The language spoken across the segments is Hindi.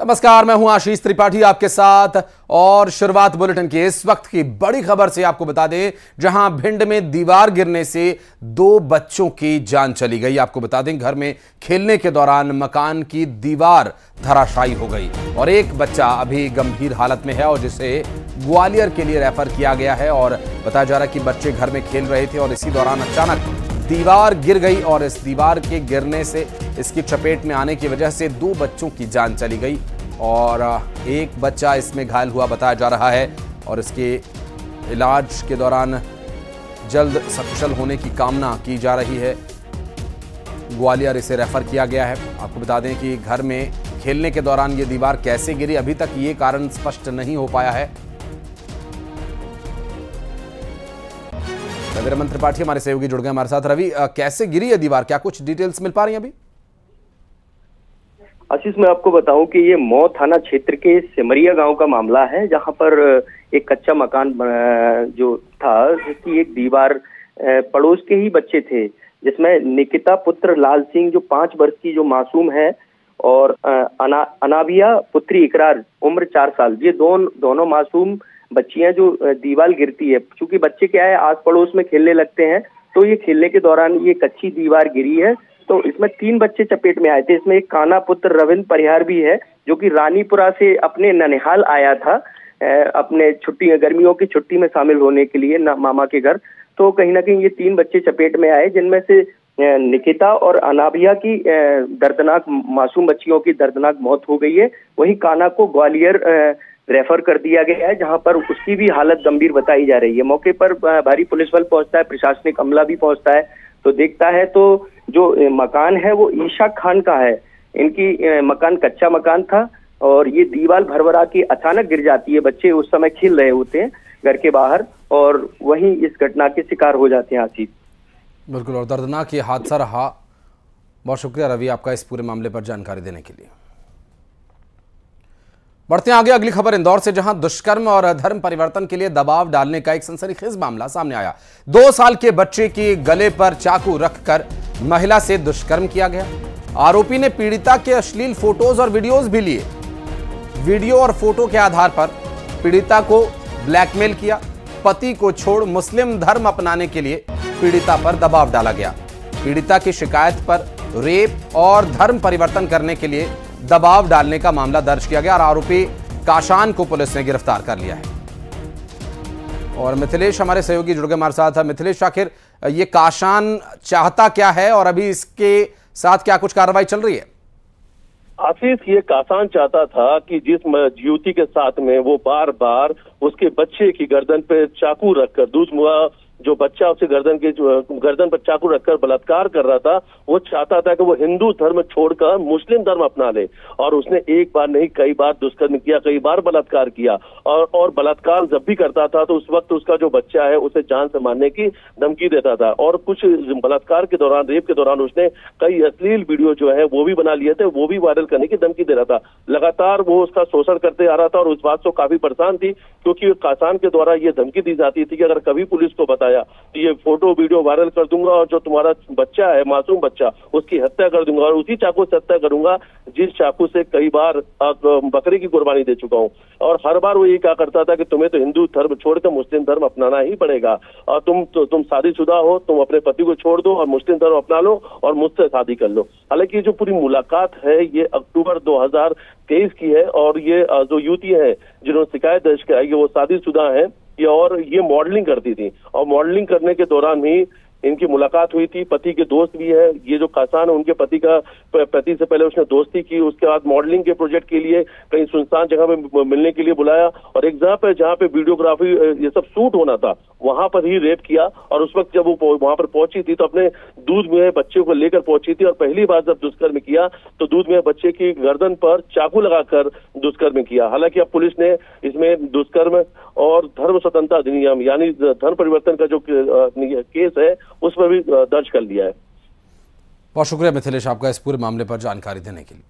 नमस्कार, मैं हूं आशीष त्रिपाठी आपके साथ और शुरुआत बुलेटिन की इस वक्त की बड़ी खबर से आपको बता दें, जहां भिंड में दीवार गिरने से 2 बच्चों की जान चली गई। आपको बता दें, घर में खेलने के दौरान मकान की दीवार धराशायी हो गई और एक बच्चा अभी गंभीर हालत में है और जिसे ग्वालियर के लिए रेफर किया गया है। और बताया जा रहा है कि बच्चे घर में खेल रहे थे और इसी दौरान अचानक दीवार गिर गई और इस दीवार के गिरने से, इसकी चपेट में आने की वजह से 2 बच्चों की जान चली गई और एक बच्चा इसमें घायल हुआ बताया जा रहा है और इसके इलाज के दौरान जल्द सकुशल होने की कामना की जा रही है। ग्वालियर इसे रेफर किया गया है। आपको बता दें कि घर में खेलने के दौरान ये दीवार कैसे गिरी, अभी तक ये कारण स्पष्ट नहीं हो पाया है। रविरमन त्रिपाठी हमारे सहयोगी जुड़ गए हमारे साथ। रवि, कैसे गिरी है दीवार, क्या कुछ डिटेल्स मिल पा रही हैं अभी? आशीष, मैं आपको बताऊं कि ये मऊ थाना क्षेत्र के सिमरिया गांव का मामला है, जहां पर एक कच्चा मकान जो था, जिसकी एक दीवार पड़ोस के ही बच्चे थे, जिसमें निकिता पुत्र लाल सिंह जो 5 वर्ष की जो मासूम है और अनाबिया पुत्री इकरार उम्र 4 साल, ये दोनों मासूम बच्चियां जो दीवार गिरती है, क्योंकि बच्चे क्या है आस पड़ोस में खेलने लगते हैं, तो ये खेलने के दौरान ये कच्ची दीवार गिरी है। तो इसमें 3 बच्चे चपेट में आए थे। इसमें एक काना पुत्र रविंद्र परिहार भी है, जो कि रानीपुरा से अपने ननिहाल आया था अपने गर्मियों की छुट्टी में शामिल होने के लिए मामा के घर। तो कहीं ना कहीं ये 3 बच्चे चपेट में आए, जिनमें से निकिता और अनाबिया की दर्दनाक मासूम बच्चियों की दर्दनाक मौत हो गई है। वहीं काना को ग्वालियर रेफर कर दिया गया है, जहां पर उसकी भी हालत गंभीर बताई जा रही है। मौके पर भारी पुलिस बल पहुंचता है, प्रशासनिक अमला भी पहुंचता है, तो देखता है तो जो मकान है वो ईशा खान का है। इनकी मकान कच्चा मकान था और ये दीवार भरभरा के अचानक गिर जाती है। बच्चे उस समय खेल रहे होते हैं घर के बाहर और वहीं इस घटना के शिकार हो जाते हैं। आशीष, बिल्कुल, और दर्दनाक ये हादसा रहा। बहुत शुक्रिया रवि आपका इस पूरे मामले पर जानकारी देने के लिए। बढ़ते हैं आगे, अगली खबर इंदौर से, जहां दुष्कर्म और धर्म परिवर्तन के लिए दबाव डालने का एक सनसनीखेज मामला सामने आया। 2 साल के बच्चे के गले पर चाकू रखकर महिला से दुष्कर्म किया गया। आरोपी ने पीड़िता के अश्लील फोटोज और वीडियोज भी लिए। वीडियो और फोटो के आधार पर पीड़िता को ब्लैकमेल किया। पति को छोड़ मुस्लिम धर्म अपनाने के लिए पीड़िता पर दबाव डाला गया। पीड़िता की शिकायत पर रेप और धर्म परिवर्तन करने के लिए दबाव डालने का मामला दर्ज किया गया और आरोपी काशान को पुलिस ने गिरफ्तार कर लिया है। और मिथिलेश हमारे सहयोगी जुड़ गए हमारे साथ। मिथिलेश, आखिर ये काशान चाहता क्या है और अभी इसके साथ क्या कुछ कार्रवाई चल रही है? आशीष, ये कासान चाहता था कि जिस युवती के साथ में वो बार बार उसके बच्चे की गर्दन पे चाकू रखकर, दूसरा जो बच्चा उसके गर्दन पर चाकू रखकर बलात्कार कर रहा था, वो चाहता था कि वो हिंदू धर्म छोड़कर मुस्लिम धर्म अपना ले। और उसने एक बार नहीं कई बार दुष्कर्म किया, कई बार बलात्कार किया और बलात्कार जब भी करता था तो उस वक्त उसका जो बच्चा है उसे जान से मारने की धमकी देता था। और कुछ बलात्कार के दौरान, रेप के दौरान उसने कई अश्लील वीडियो जो है वो भी बना लिए थे, वो भी वायरल करने की धमकी दे रहा था। लगातार वो उसका शोषण करते आ रहा था और उस बात से काफी परेशान थी, क्योंकि कासान के द्वारा ये धमकी दी जाती थी कि अगर कभी पुलिस को बताया तो ये फोटो वीडियो वायरल कर दूंगा और जो तुम्हारा बच्चा है, मासूम बच्चा, उसकी हत्या कर दूंगा और उसी चाकू से हत्या करूंगा जिस चाकू से कई बार बकरी की कुर्बानी दे चुका हूं। और हर बार वो ये कहा करता था कि तुम्हें तो हिंदू धर्म छोड़कर मुस्लिम धर्म अपनाना ही पड़ेगा और तुम शादीशुदा हो, तुम अपने पति को छोड़ दो और मुस्लिम धर्म अपना लो और मुझसे शादी कर लो। हालांकि ये जो पूरी मुलाकात है ये अक्टूबर 2023 की है और ये जो युवती है जिन्होंने शिकायत दर्ज कराई है वो शादीशुदा है और ये मॉडलिंग करती थी और मॉडलिंग करने के दौरान ही इनकी मुलाकात हुई थी। पति के दोस्त भी है, ये जो कासान है उनके पति से पहले उसने दोस्ती की, उसके बाद मॉडलिंग के प्रोजेक्ट के लिए कहीं सुनसान जगह पे मिलने के लिए बुलाया और एक जहाँ पे वीडियोग्राफी ये सब शूट होना था वहां पर ही रेप किया। और उस वक्त जब वो वहां पर पहुंची थी तो अपने दूध में बच्चे को लेकर पहुंची थी और पहली बार जब दुष्कर्म किया तो दूध में बच्चे की गर्दन पर चाकू लगाकर दुष्कर्म किया। हालांकि अब पुलिस ने इसमें दुष्कर्म और धर्म स्वतंत्रता अधिनियम यानी धर्म परिवर्तन का जो केस है उस पर भी दर्ज कर लिया है। बहुत शुक्रिया मिथिलेश आपका इस पूरे मामले पर जानकारी देने के लिए।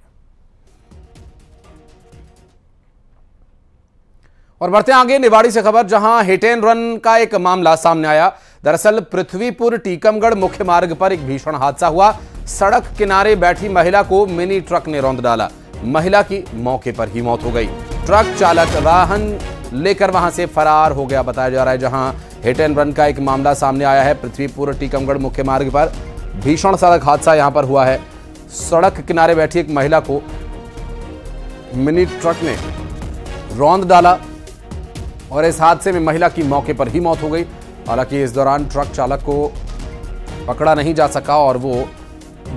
और बढ़ते हैं आगे निवाड़ी से खबर, जहां हिट एंड रन का एक मामला सामने आया। दरअसल पृथ्वीपुर टीकमगढ़ मुख्य मार्ग पर एक भीषण हादसा हुआ। सड़क किनारे बैठी महिला को मिनी ट्रक ने रौंद डाला। महिला की मौके पर ही मौत हो गई। ट्रक चालक वाहन लेकर वहां से फरार हो गया बताया जा रहा है। जहां हिट एंड रन का एक मामला सामने आया है। पृथ्वीपुर टीकमगढ़ मुख्य मार्ग पर भीषण सड़क हादसा यहां पर हुआ है। सड़क किनारे बैठी एक महिला को मिनी ट्रक ने रौंद डाला और इस हादसे में महिला की मौके पर ही मौत हो गई। हालांकि इस दौरान ट्रक चालक को पकड़ा नहीं जा सका और वो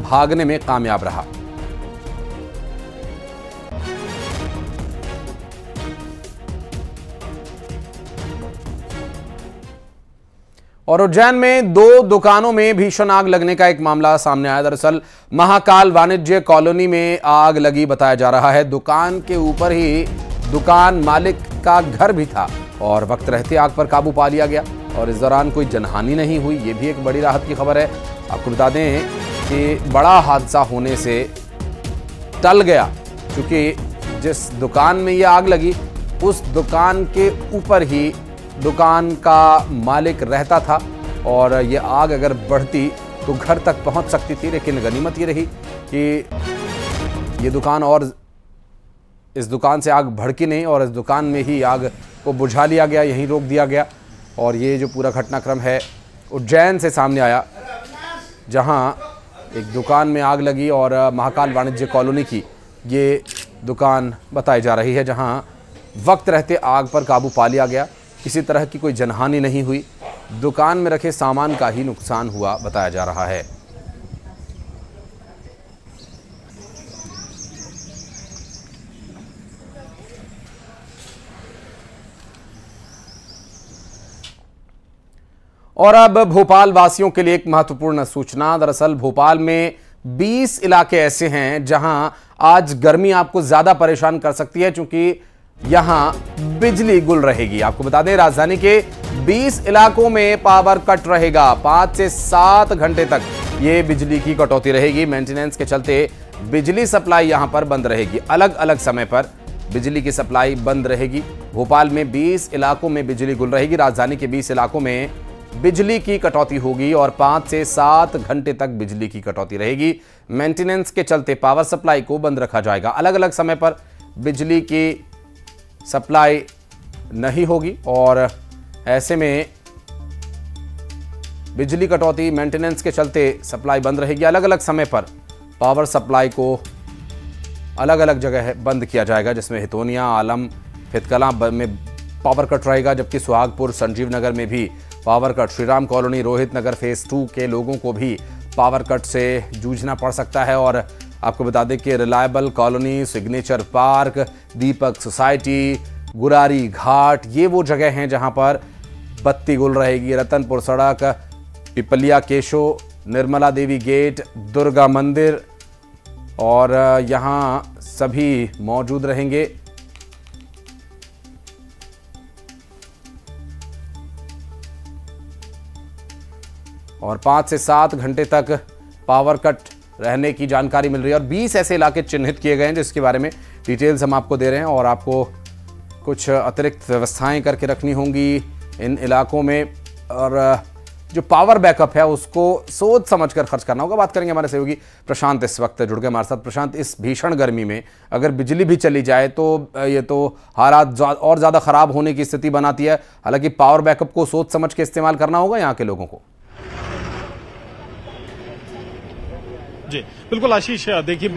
भागने में कामयाब रहा। और उज्जैन में 2 दुकानों में भीषण आग लगने का एक मामला सामने आया। दरअसल महाकाल वाणिज्य कॉलोनी में आग लगी बताया जा रहा है। दुकान के ऊपर ही दुकान मालिक का घर भी था और वक्त रहते आग पर काबू पा लिया गया और इस दौरान कोई जनहानि नहीं हुई। ये भी एक बड़ी राहत की खबर है। आपको बता दें कि बड़ा हादसा होने से टल गया, क्योंकि जिस दुकान में ये आग लगी उस दुकान के ऊपर ही दुकान का मालिक रहता था और ये आग अगर बढ़ती तो घर तक पहुंच सकती थी। लेकिन गनीमत ये रही कि ये दुकान और इस दुकान से आग भड़की नहीं और इस दुकान में ही आग को बुझा लिया गया, यहीं रोक दिया गया। और ये जो पूरा घटनाक्रम है उज्जैन से सामने आया, जहां एक दुकान में आग लगी और महाकाल वाणिज्य कॉलोनी की ये दुकान बताई जा रही है, जहां वक्त रहते आग पर काबू पा लिया गया। किसी तरह की कोई जनहानि नहीं हुई। दुकान में रखे सामान का ही नुकसान हुआ बताया जा रहा है। और अब भोपाल वासियों के लिए एक महत्वपूर्ण सूचना। दरअसल भोपाल में 20 इलाके ऐसे हैं जहां आज गर्मी आपको ज्यादा परेशान कर सकती है, क्योंकि यहां बिजली गुल रहेगी। आपको बता दें राजधानी के 20 इलाकों में पावर कट रहेगा। 5 से 7 घंटे तक ये बिजली की कटौती रहेगी। मेंटेनेंस के चलते बिजली सप्लाई यहां पर बंद रहेगी। अलग अलग समय पर बिजली की सप्लाई बंद रहेगी। भोपाल में 20 इलाकों में बिजली गुल रहेगी। राजधानी के 20 इलाकों में बिजली की कटौती होगी और 5 से 7 घंटे तक बिजली की कटौती रहेगी। मेंटेनेंस के चलते पावर सप्लाई को बंद रखा जाएगा। अलग अलग समय पर बिजली की सप्लाई नहीं होगी और ऐसे में बिजली कटौती मेंटेनेंस के चलते सप्लाई बंद रहेगी। अलग अलग समय पर पावर सप्लाई को अलग अलग जगह बंद किया जाएगा, जिसमें हितोनिया, आलम, फितकला में पावर कट रहेगा, जबकि सुहागपुर, संजीव नगर में भी power cut. Shriram colony, Rohit Nagar phase 2 के लोगों को भी पावर कट से जूझना पड़ सकता है। और आपको बता दें कि रिलायबल कॉलोनी, सिग्नेचर पार्क, दीपक सोसाइटी, गुरारी घाट, ये वो जगह हैं जहां पर बत्ती गुल रहेगी। रतनपुर सड़क, पिपलिया केशो, निर्मला देवी गेट, दुर्गा मंदिर और यहां सभी मौजूद रहेंगे। और 5 से 7 घंटे तक पावर कट रहने की जानकारी मिल रही है और 20 ऐसे इलाके चिन्हित किए गए हैं जिसके बारे में डिटेल्स हम आपको दे रहे हैं। और आपको कुछ अतिरिक्त व्यवस्थाएं करके रखनी होंगी इन इलाकों में और जो पावर बैकअप है उसको सोच समझ कर खर्च करना होगा। बात करेंगे हमारे सहयोगी प्रशांत इस वक्त जुड़ गए हमारे साथ। प्रशांत, इस भीषण गर्मी में अगर बिजली भी चली जाए तो ये तो हालात और ज़्यादा ख़राब होने की स्थिति बनाती है। हालांकि पावर बैकअप को सोच समझ के इस्तेमाल करना होगा यहाँ के लोगों को। जी बिल्कुल आशीष, देखिए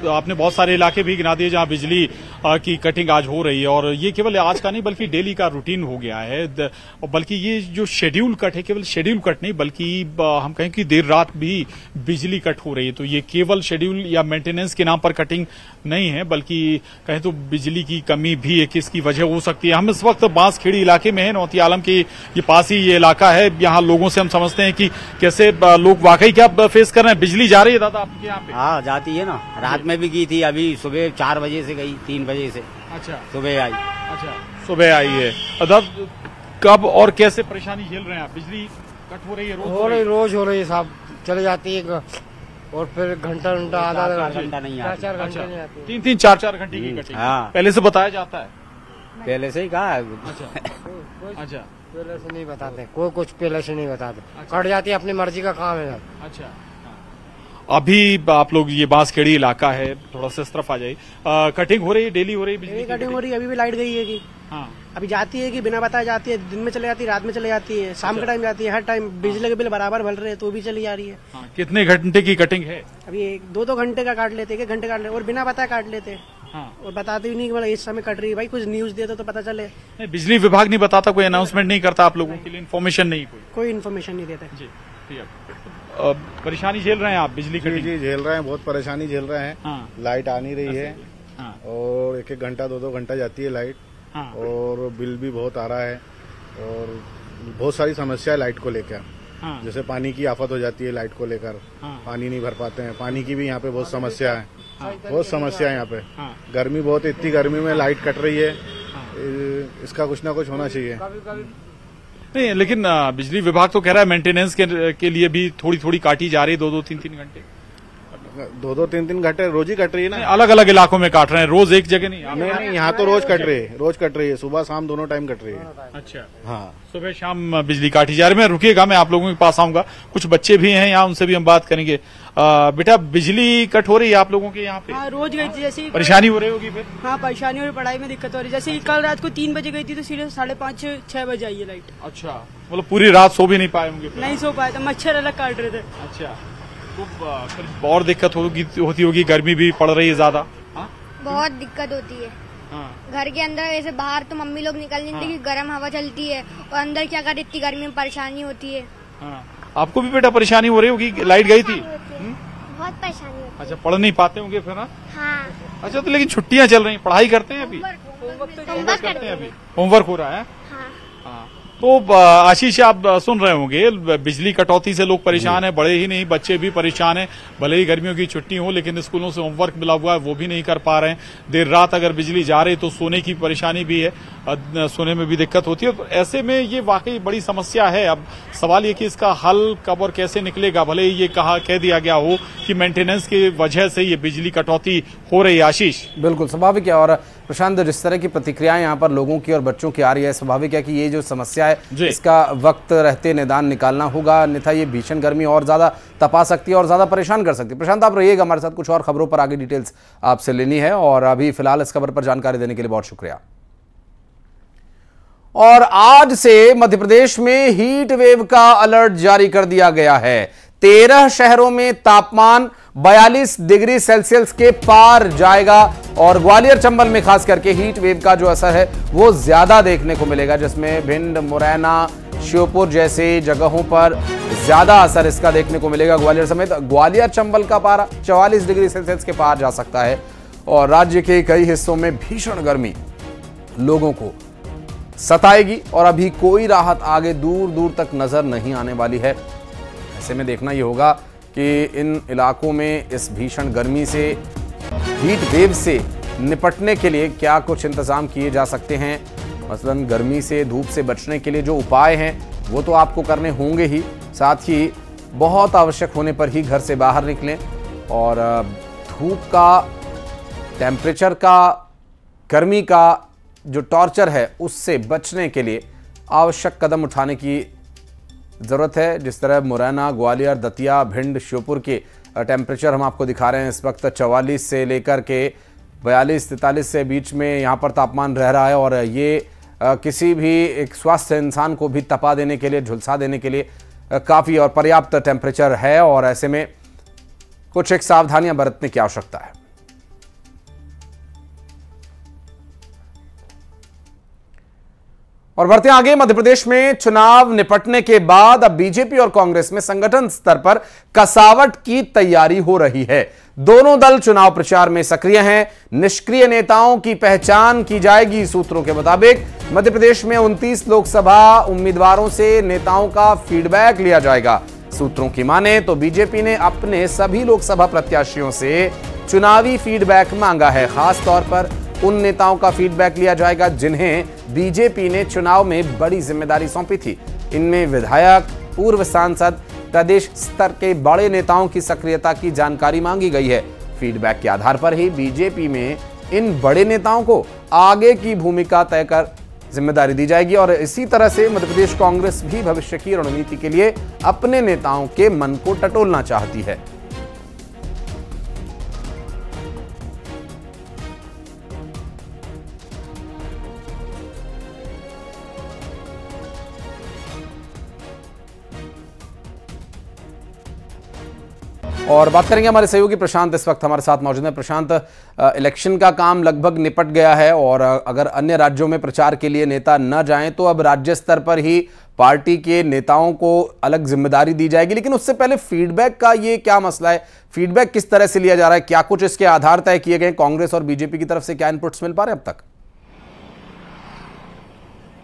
आपने बहुत सारे इलाके भी गिना दिए जहां बिजली की कटिंग आज हो रही है और ये केवल आज का नहीं बल्कि डेली का रूटीन हो गया है। बल्कि ये जो शेड्यूल कट है केवल शेड्यूल कट नहीं बल्कि हम कहें कि देर रात भी बिजली कट हो रही है। तो ये केवल शेड्यूल या मेंटेनेंस के नाम पर कटिंग नहीं है बल्कि कहें तो बिजली की कमी भी एक इसकी वजह हो सकती है। हम इस वक्त बांसखेड़ी इलाके में है, नौती आलम के ये पास ही ये इलाका है। यहाँ लोगों से हम समझते हैं कि कैसे लोग वाकई क्या फेस कर रहे हैं। बिजली जा रही है दादा आपके यहाँ पे? हाँ जाती है ना, रात में भी की थी, अभी सुबह 4 बजे से गई, 3 बजे से। अच्छा, सुबह आई। अच्छा, सुबह आई है। अदब कब और कैसे परेशानी झेल रहे हैं आप? बिजली कट हो रही है? रोज हो रही है साहब, चले जाती है और फिर घंटा आधा घंटा नहीं आती, 4 घंटे नहीं आती। 3-3 4-4 घंटे की कटिंग। हाँ, पहले से बताया जाता है? पहले से ही कहा। अच्छा, पहले से नहीं बताते, कोई कुछ पहले से नहीं बताते। कट जाती है, अपनी मर्जी का काम है। अच्छा, अभी आप लोग ये बांसखेड़ी इलाका है, थोड़ा सा इस तरफ आ जाइए। कटिंग हो रही है, डेली हो रही है बिजली की कटिंग हो रही है। अभी भी लाइट गई है कि हाँ, अभी जाती है कि बिना बताए जाती है, दिन में चले जाती है, रात में चले जाती है, शाम के टाइम जाती है, हर टाइम बिजली के बिल बराबर भर रहे हैं तो भी चली जा रही है। हाँ, कितने घंटे की कटिंग है? अभी 2-2 घंटे का काट लेते, 1 घंटे काट लेते और बिना बताए काट लेते। हाँ। और बताते भी नहीं कि इस समय कट रही है। भाई कुछ न्यूज दे दो तो पता चले। नहीं, बिजली विभाग नहीं बताता, कोई अनाउंसमेंट नहीं करता आप लोगों के लिए, इन्फॉर्मेशन नहीं कोई इन्फॉर्मेशन नहीं देते जी। ठीक है, परेशानी झेल रहे हैं आप बिजली कटिंग? जी झेल रहे हैं, बहुत परेशानी झेल रहे हैं। हाँ। लाइट आ नहीं रही है। हाँ। और 1-1 घंटा 2-2 घंटा जाती है लाइट। हाँ। और बिल भी बहुत आ रहा है और बहुत सारी समस्या है लाइट को लेकर। हाँ। जैसे पानी की आफत हो जाती है लाइट को लेकर। हाँ। पानी नहीं भर पाते हैं, पानी की भी यहाँ पे बहुत समस्या है। बहुत समस्या है यहाँ पे। हाँ। गर्मी बहुत, इतनी गर्मी में लाइट कट रही है। इसका कुछ ना कुछ होना चाहिए। नहीं, लेकिन बिजली विभाग तो कह रहा है मेंटेनेंस के लिए भी थोड़ी थोड़ी काटी जा रही है, 2-2, 3-3 घंटे। 2-2, 3-3 घंटे रोज ही कट रही है ना। अलग अलग इलाकों में काट रहे हैं, रोज एक जगह नहीं। नहीं, यहाँ तो रोज कट रही है, रोज कट रही है, सुबह शाम दोनों टाइम कट रही है। अच्छा। हाँ, सुबह शाम बिजली काटी जा रही है। मैं रुकिएगा, मैं आप लोगों के पास आऊंगा, कुछ बच्चे भी हैं यहाँ, उनसे भी हम बात करेंगे। बेटा, बिजली कट हो रही है आप लोगों के यहाँ पे? हाँ, रोज गई थी। जैसे परेशानी हो रही होगी फिर? हाँ, परेशानी और पढ़ाई में दिक्कत हो रही है। जैसे कल रात को 3 बजे गई थी तो सीधे 5:30-6 बजे आई है लाइट। अच्छा, मतलब पूरी रात सो भी नहीं पाए होंगे? नहीं सो पाए थे, मच्छर अलग काट रहे थे। अच्छा, तो फिर और दिक्कत होती होगी, गर्मी भी पड़ रही है ज्यादा? बहुत दिक्कत होती है। घर के अंदर ऐसे, बाहर तो मम्मी लोग निकल नहीं देती, गर्म हवा चलती है, और अंदर क्या करे, इतनी गर्मी में परेशानी होती है। आपको भी बेटा परेशानी हो रही होगी, लाइट गई थी? बहुत परेशानी होती है। अच्छा, पढ़ नहीं पाते होंगे फिर? हाँ। अच्छा, तो लेकिन छुट्टियां चल रही, पढ़ाई करते हैं अभी? होमवर्क करते हैं अभी, होमवर्क हो रहा है। हाँ। तो आशीष, आप सुन रहे होंगे, बिजली कटौती से लोग परेशान हैं, बड़े ही नहीं बच्चे भी परेशान हैं। भले ही गर्मियों की छुट्टी हो, लेकिन स्कूलों से होमवर्क मिला हुआ है, वो भी नहीं कर पा रहे हैं। देर रात अगर बिजली जा रही तो सोने की परेशानी भी है, सोने में भी दिक्कत होती है। तो ऐसे में ये वाकई बड़ी समस्या है। अब सवाल ये कि इसका हल कब और कैसे निकलेगा। भले ही ये कह दिया गया हो कि मेंटेनेंस की वजह से ये बिजली कटौती हो रही है। आशीष, बिल्कुल स्वाभाविक है। और प्रशांत, जिस तरह की प्रतिक्रियाएं यहाँ पर लोगों की और बच्चों की आ रही है, स्वाभाविक है कि ये जो समस्या है इसका वक्त रहते निदान निकालना होगा, अन्यथा ये भीषण गर्मी और ज्यादा तपा सकती है और ज्यादा परेशान कर सकती है। प्रशांत, आप रहिएगा हमारे साथ, कुछ और खबरों पर आगे डिटेल्स आपसे लेनी है। और अभी फिलहाल इस खबर पर जानकारी देने के लिए बहुत शुक्रिया। और आज से मध्य प्रदेश में हीट वेव का अलर्ट जारी कर दिया गया है। 13 शहरों में तापमान 42 डिग्री सेल्सियस के पार जाएगा और ग्वालियर चंबल में खास करके हीट वेव का जो असर है वो ज्यादा देखने को मिलेगा, जिसमें भिंड, मुरैना, श्योपुर जैसे जगहों पर ज्यादा असर इसका देखने को मिलेगा। ग्वालियर समेत ग्वालियर चंबल का पारा 44 डिग्री सेल्सियस के पार जा सकता है और राज्य के कई हिस्सों में भीषण गर्मी लोगों को सताएगी और अभी कोई राहत आगे दूर दूर तक नजर नहीं आने वाली है। ऐसे में देखना यह होगा कि इन इलाकों में इस भीषण गर्मी से, हीट वेव से निपटने के लिए क्या कुछ इंतजाम किए जा सकते हैं। मसलन गर्मी से, धूप से बचने के लिए जो उपाय हैं वो तो आपको करने होंगे ही, साथ ही बहुत आवश्यक होने पर ही घर से बाहर निकलें और धूप का, टेम्परेचर का, गर्मी का जो टॉर्चर है उससे बचने के लिए आवश्यक कदम उठाने की ज़रूरत है। जिस तरह मुरैना, ग्वालियर, दतिया, भिंड, श्योपुर के टेम्परेचर हम आपको दिखा रहे हैं इस वक्त 44 से लेकर के 42-43 से बीच में यहाँ पर तापमान रह रहा है और ये किसी भी एक स्वस्थ इंसान को भी तपा देने के लिए, झुलसा देने के लिए काफ़ी और पर्याप्त टेम्परेचर है और ऐसे में कुछ एक सावधानियां बरतने की आवश्यकता है। और बढ़ते आगे, मध्य प्रदेश में चुनाव निपटने के बाद अब बीजेपी और कांग्रेस में संगठन स्तर पर कसावट की तैयारी हो रही है। दोनों दल चुनाव प्रचार में सक्रिय हैं। निष्क्रिय नेताओं की पहचान की जाएगी। सूत्रों के मुताबिक मध्य प्रदेश में 29 लोकसभा उम्मीदवारों से नेताओं का फीडबैक लिया जाएगा। सूत्रों की माने तो बीजेपी ने अपने सभी लोकसभा प्रत्याशियों से चुनावी फीडबैक मांगा है। खास तौर पर उन नेताओं का फीडबैक लिया जाएगा जिन्हें बीजेपी ने चुनाव में बड़ी जिम्मेदारी सौंपी थी। इनमें विधायक, पूर्व सांसद, प्रदेश स्तर के बड़े नेताओं की सक्रियता की जानकारी मांगी गई है। फीडबैक के आधार पर ही बीजेपी में इन बड़े नेताओं को आगे की भूमिका तय कर जिम्मेदारी दी जाएगी और इसी तरह से मध्य प्रदेश कांग्रेस भी भविष्य की रणनीति के लिए अपने नेताओं के मन को टटोलना चाहती है। और बात करेंगे हमारे सहयोगी प्रशांत इस वक्त हमारे साथ मौजूद है। प्रशांत, इलेक्शन का काम लगभग निपट गया है और अगर अन्य राज्यों में प्रचार के लिए नेता न जाएं तो अब राज्य स्तर पर ही पार्टी के नेताओं को अलग जिम्मेदारी दी जाएगी, लेकिन उससे पहले फीडबैक का ये क्या मसला है? फीडबैक किस तरह से लिया जा रहा है? क्या कुछ इसके आधार तय किए गए? कांग्रेस और बीजेपी की तरफ से क्या इनपुट्स मिल पा रहे हैं अब तक?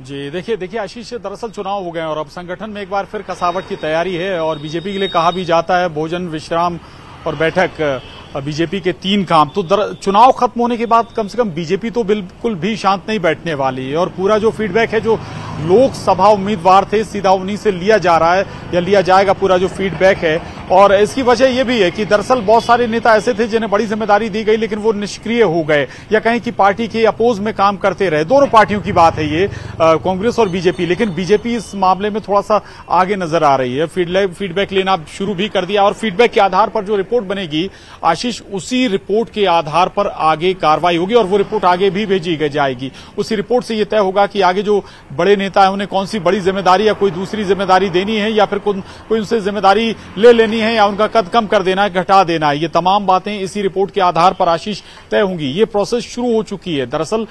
जी देखिए आशीष, दरअसल चुनाव हो गए और अब संगठन में एक बार फिर कसावट की तैयारी है और बीजेपी के लिए कहा भी जाता है भोजन, विश्राम और बैठक बीजेपी के 3 काम। तो चुनाव खत्म होने के बाद कम से कम बीजेपी तो बिल्कुल भी शांत नहीं बैठने वाली है और पूरा जो फीडबैक है, जो लोकसभा उम्मीदवार थे सीधा उन्हीं से लिया जा रहा है या लिया जाएगा पूरा जो फीडबैक है। और इसकी वजह यह भी है कि दरअसल बहुत सारे नेता ऐसे थे जिन्हें बड़ी जिम्मेदारी दी गई लेकिन वो निष्क्रिय हो गए या कहें कि पार्टी के अपोज में काम करते रहे। दोनों पार्टियों की बात है ये, कांग्रेस और बीजेपी, लेकिन बीजेपी इस मामले में थोड़ा सा आगे नजर आ रही है। फीडबैक लेना शुरू भी कर दिया और फीडबैक के आधार पर जो रिपोर्ट बनेगी आशीष, उसी रिपोर्ट के आधार पर आगे कार्रवाई होगी और वो रिपोर्ट आगे भी भेजी जाएगी। उसी रिपोर्ट से यह तय होगा कि आगे जो बड़े नेता है उन्हें कौन सी बड़ी जिम्मेदारी या कोई दूसरी जिम्मेदारी देनी है या फिर कोई उनसे जिम्मेदारी ले लेनी है या उनका कद कम कर देना है, घटा देना है। ये तमाम बातें इसी रिपोर्ट के आधार पर आशीष तय होंगी। ये प्रोसेस शुरू हो चुकी है। दरअसल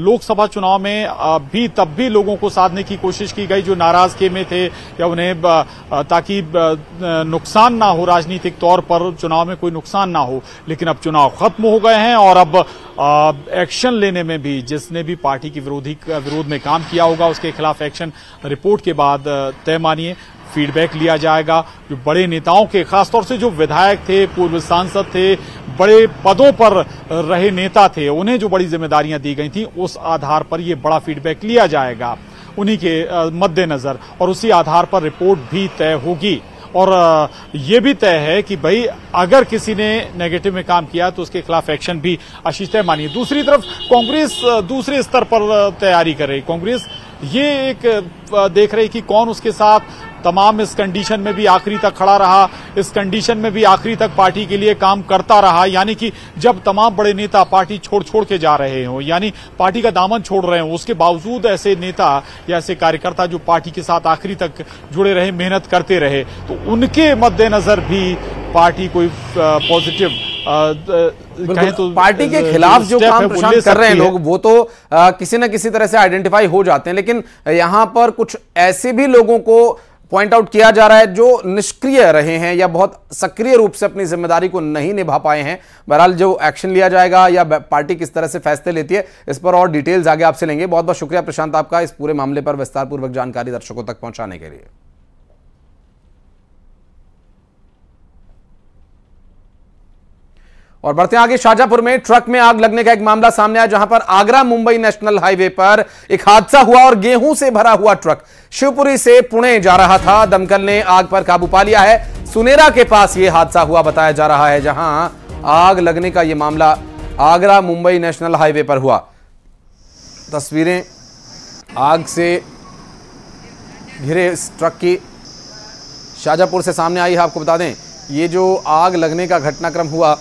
लोकसभा चुनाव में तब भी लोगों को साधने की कोशिश की गई जो नाराजगी में थे या उन्हें ताकि नुकसान ना हो, राजनीतिक तौर पर चुनाव में कोई नुकसान ना हो। लेकिन अब चुनाव खत्म हो गए हैं और अब एक्शन लेने में भी जिसने भी पार्टी की विरोध में काम किया होगा उसके खिलाफ एक्शन रिपोर्ट के बाद तय मानिए फीडबैक लिया जाएगा। जो बड़े नेताओं के, खासतौर से जो विधायक थे, पूर्व सांसद थे, बड़े पदों पर रहे नेता थे, उन्हें जो बड़ी जिम्मेदारियां दी गई थी उस आधार पर यह बड़ा फीडबैक लिया जाएगा उन्हीं के मद्देनजर और उसी आधार पर रिपोर्ट भी तय होगी। और ये भी तय है कि भाई अगर किसी ने नेगेटिव में काम किया तो उसके खिलाफ एक्शन भी आशीष तय मानिए। दूसरी तरफ कांग्रेस दूसरे स्तर पर तैयारी कर रही। कांग्रेस ये एक देख रही कि कौन उसके साथ तमाम इस कंडीशन में भी आखिरी तक खड़ा रहा, इस कंडीशन में भी आखिरी तक पार्टी के लिए काम करता रहा। यानी कि जब तमाम बड़े नेता पार्टी छोड़ के जा रहे हों, यानी पार्टी का दामन छोड़ रहे हों, उसके बावजूद ऐसे नेता या ऐसे कार्यकर्ता जो पार्टी के साथ आखिरी तक जुड़े रहे, मेहनत करते रहे, तो उनके मद्देनजर भी पार्टी कोई पॉजिटिव कहें तो पार्टी के खिलाफ जो काम प्रशांत कर रहे हैं लोग, वो तो किसी न किसी तरह से आइडेंटिफाई हो जाते हैं। लेकिन यहां पर कुछ ऐसे भी लोगों को पॉइंट आउट किया जा रहा है जो निष्क्रिय रहे हैं या बहुत सक्रिय रूप से अपनी जिम्मेदारी को नहीं निभा पाए हैं। बहरहाल जो एक्शन लिया जाएगा या पार्टी किस तरह से फैसले लेती है, इस पर और डिटेल्स आगे आपसे लेंगे। बहुत बहुत शुक्रिया प्रशांत आपका इस पूरे मामले पर विस्तारपूर्वक जानकारी दर्शकों तक पहुंचाने के लिए। और बढ़ते आगे, शाजापुर में ट्रक में आग लगने का एक मामला सामने आया जहां पर आगरा मुंबई नेशनल हाईवे पर एक हादसा हुआ और गेहूं से भरा हुआ ट्रक शिवपुरी से पुणे जा रहा था। दमकल ने आग पर काबू पा लिया है। सुनेरा के पास यह हादसा हुआ बताया जा रहा है जहां आग लगने का यह मामला आगरा मुंबई नेशनल हाईवे पर हुआ। तस्वीरें आग से घिरे इस ट्रक की शाजापुर से सामने आई है। आपको बता दें ये जो आग लगने का घटनाक्रम हुआ,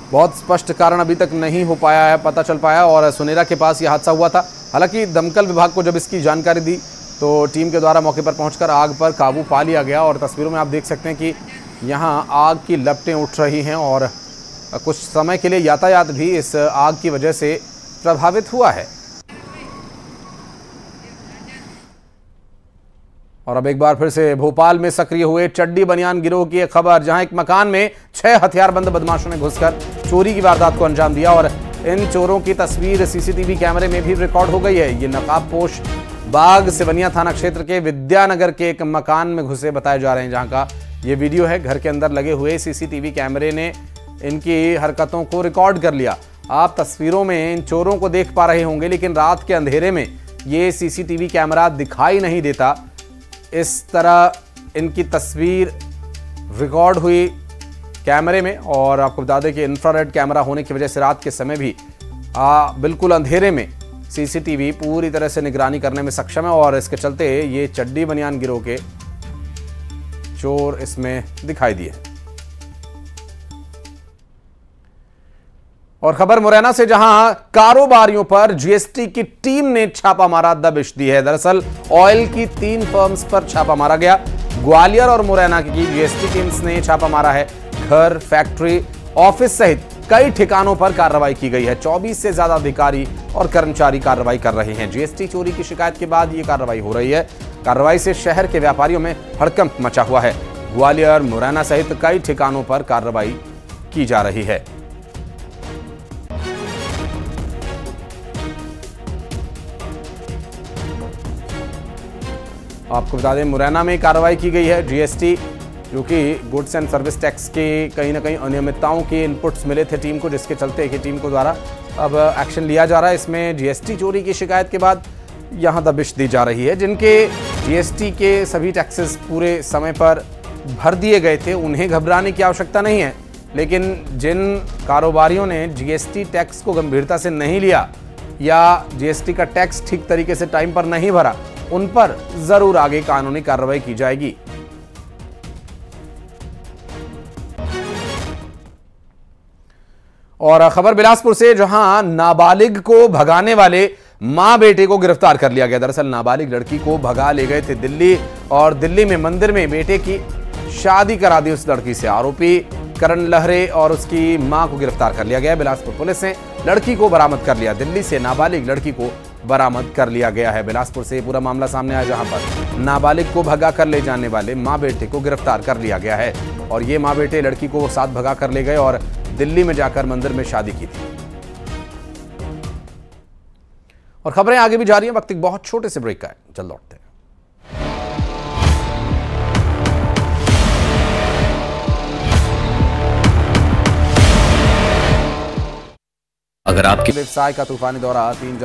बहुत स्पष्ट कारण अभी तक नहीं हो पाया है, पता चल पाया और सुनेरा के पास यह हादसा हुआ था। हालांकि दमकल विभाग को जब इसकी जानकारी दी तो टीम के द्वारा मौके पर पहुंचकर आग पर काबू पा लिया गया और तस्वीरों में आप देख सकते हैं कि यहां आग की लपटें उठ रही हैं और कुछ समय के लिए यातायात भी इस आग की वजह से प्रभावित हुआ है। और अब एक बार फिर से भोपाल में सक्रिय हुए चड्डी बनियान गिरोह की एक खबर, जहां एक मकान में 6 हथियारबंद बदमाशों ने घुसकर चोरी की वारदात को अंजाम दिया और इन चोरों की तस्वीर सीसीटीवी कैमरे में भी रिकॉर्ड हो गई है। ये नकाबपोश बाग सिवनिया थाना क्षेत्र के विद्यानगर के एक मकान में घुसे बताए जा रहे हैं, जहां का ये वीडियो है। घर के अंदर लगे हुए सीसीटीवी कैमरे ने इनकी हरकतों को रिकॉर्ड कर लिया। आप तस्वीरों में इन चोरों को देख पा रहे होंगे, लेकिन रात के अंधेरे में ये सीसीटीवी कैमरा दिखाई नहीं देता। इस तरह इनकी तस्वीर रिकॉर्ड हुई कैमरे में और आपको बता दें कि इंफ्रारेड कैमरा होने की वजह से रात के समय भी बिल्कुल अंधेरे में सीसीटीवी पूरी तरह से निगरानी करने में सक्षम है और इसके चलते ये चड्डी बनियान गिरोह के चोर इसमें दिखाई दिए। और खबर मुरैना से, जहां कारोबारियों पर जीएसटी की टीम ने छापा मारा, दबिश दी है। दरअसल ऑयल की 3 फर्म्स पर छापा मारा गया। ग्वालियर और मुरैना की जीएसटी टीम्स ने छापा मारा है। घर, फैक्ट्री, ऑफिस सहित कई ठिकानों पर कार्रवाई की गई है। 24 से ज्यादा अधिकारी और कर्मचारी कार्रवाई कर रहे हैं। जीएसटी चोरी की शिकायत के बाद ये कार्रवाई हो रही है। कार्रवाई से शहर के व्यापारियों में हड़कंप मचा हुआ है। ग्वालियर, मुरैना सहित कई ठिकानों पर कार्रवाई की जा रही है। आपको बता दें, मुरैना में कार्रवाई की गई है। जीएसटी, जो कि गुड्स एंड सर्विस टैक्स के कहीं ना कहीं अनियमितताओं के इनपुट्स मिले थे टीम को, जिसके चलते की टीम को द्वारा अब एक्शन लिया जा रहा है। इसमें जीएसटी चोरी की शिकायत के बाद यहां दबिश दी जा रही है। जिनके जीएसटी के सभी टैक्सेस पूरे समय पर भर दिए गए थे, उन्हें घबराने की आवश्यकता नहीं है। लेकिन जिन कारोबारियों ने जीएसटी टैक्स को गंभीरता से नहीं लिया या जीएसटी का टैक्स ठीक तरीके से टाइम पर नहीं भरा, उन पर जरूर आगे कानूनी कार्रवाई की जाएगी। और खबर बिलासपुर से, जहां नाबालिग को भगाने वाले मां बेटे को गिरफ्तार कर लिया गया। दरअसल नाबालिग लड़की को भगा ले गए थे दिल्ली, और दिल्ली में मंदिर में बेटे की शादी करा दी उस लड़की से। आरोपी करण लहरे और उसकी मां को गिरफ्तार कर लिया गया। बिलासपुर पुलिस ने लड़की को बरामद कर लिया। दिल्ली से नाबालिग लड़की को बरामद कर लिया गया है। बिलासपुर से पूरा मामला सामने आया, जहां पर नाबालिग को भगा कर ले जाने वाले मां बेटे को गिरफ्तार कर लिया गया है। और ये मां बेटे लड़की को साथ भगा कर ले गए और दिल्ली में जाकर मंदिर में शादी की थी। और खबरें आगे भी जारी हैं। वक्त एक बहुत छोटे से ब्रेक का है, जल्द लौटते हैं। अगर आपके व्यवसाय का तूफानी दौरा 3